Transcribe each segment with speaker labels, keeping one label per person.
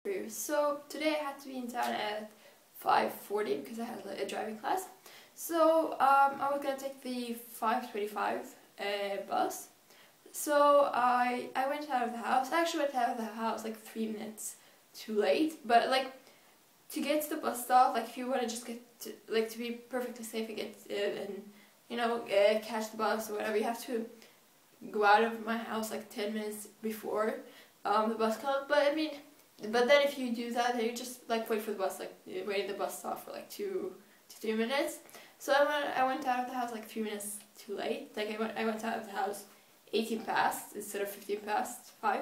Speaker 1: for you. So today I had to be in town at 5:40 because I had a driving class. So I was gonna take the 5:25 bus. So I went out of the house. I actually went out of the house like 3 minutes too late. But like to get to the bus stop, like if you want to just get to, like to be perfectly safe and get and you know catch the bus or whatever, you have to go out of my house like 10 minutes before the bus comes. But I mean, but then if you do that, then you just like wait for the bus, like wait at the bus stop for like 2 to 3 minutes. So I went out of the house like 3 minutes too late. Like I went out of the house 18 past instead of 15 past 5,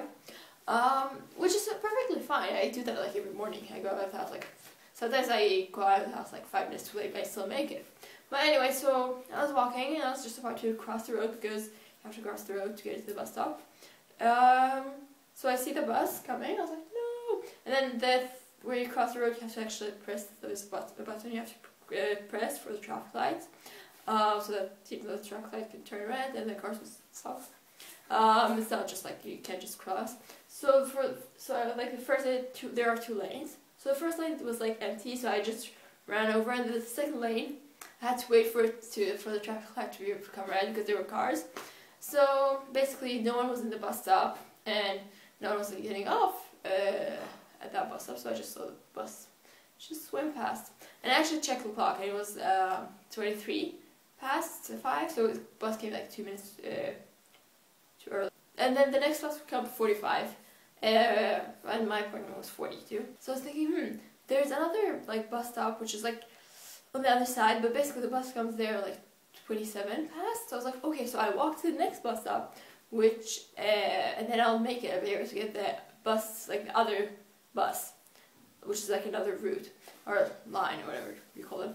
Speaker 1: which is perfectly fine. I do that like every morning. I go out of the house like, sometimes I go out of the house like 5 minutes too late, but I still make it. But anyway, so I was walking and I was just about to cross the road because you have to cross the road to get to the bus stop. So I see the bus coming. I was like, no. And then where you cross the road, you have to actually press this button. You have to press for the traffic lights, so that the traffic light can turn red and the cars will stop. It's not just like you can't just cross. So like the first there are 2 lanes. So the first lane was like empty, so I just ran over, and the second lane I had to wait for the traffic light to become red because there were cars. So basically no one was in the bus stop and no one was getting off at that bus stop, so I just saw the bus just went past. And I actually checked the clock and it was 23 past 5, so the bus came like 2 minutes too early. And then the next bus would come 45, and my appointment was 42. So I was thinking, there's another like bus stop which is like on the other side, but basically the bus comes there like 27 past. So I was like, okay, so I walk to the next bus stop, which and then I'll make it there to get the bus, like the other bus, which is like another route or line or whatever you call it,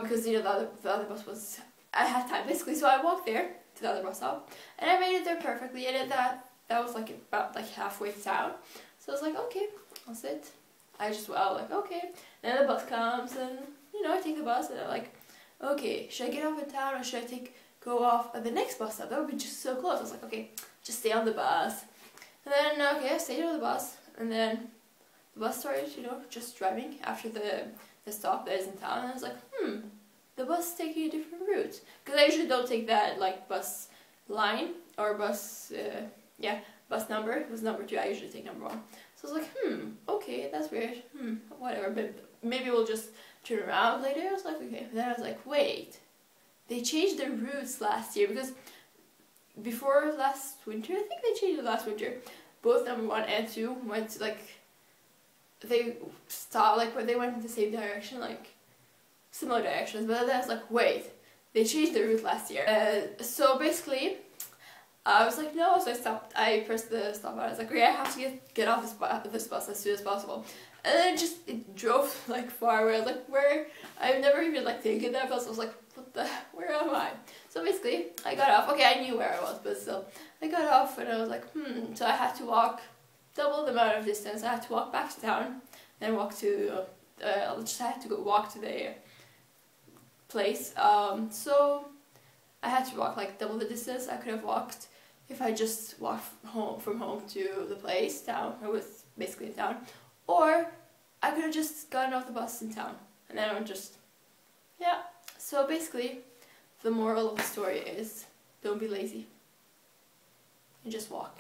Speaker 1: because you know the other bus was, I had time basically. So I walked there to the other bus stop and I made it there perfectly, and that was like about like halfway to town. So I was like, okay, I'll sit. I like, okay. And then the bus comes and you know I take the bus and I'm like, okay, should I get off in town or should I go off at the next bus stop? That would be just so close. I was like, okay, just stay on the bus. And then okay, I stayed on the bus, and then the bus started, you know, just driving after the stop that is in town, and I was like, the bus is taking a different route. Because I usually don't take that, like, bus line, or bus, bus number. It was number 2, I usually take number 1. So I was like, okay, that's weird, whatever, but maybe we'll just turn around later. I was like, okay. And then I was like, wait, they changed their routes last year, because before last winter, I think they changed it last winter, both number 1 and 2 went to, like, they stopped, like, they went in the same direction, like, similar directions, but then I was like, wait, they changed the route last year. So basically, I was like, no, so I stopped, I pressed the stop button. I was like, okay, I have to get off this bus as soon as possible. And then it drove, like, far away. I was like, where? I've never even, like, taken that bus. I was like, where am I? So basically, I got off. Okay, I knew where I was, but still, I got off and I was like, so I had to walk double the amount of distance. I had to walk back to town, then walk to, I had to go walk to the place. So I had to walk like double the distance I could have walked if I just walked from home to the place, town. It was basically in town. Or I could have just gotten off the bus in town, and then I would just, yeah. So basically, the moral of the story is, don't be lazy and just walk.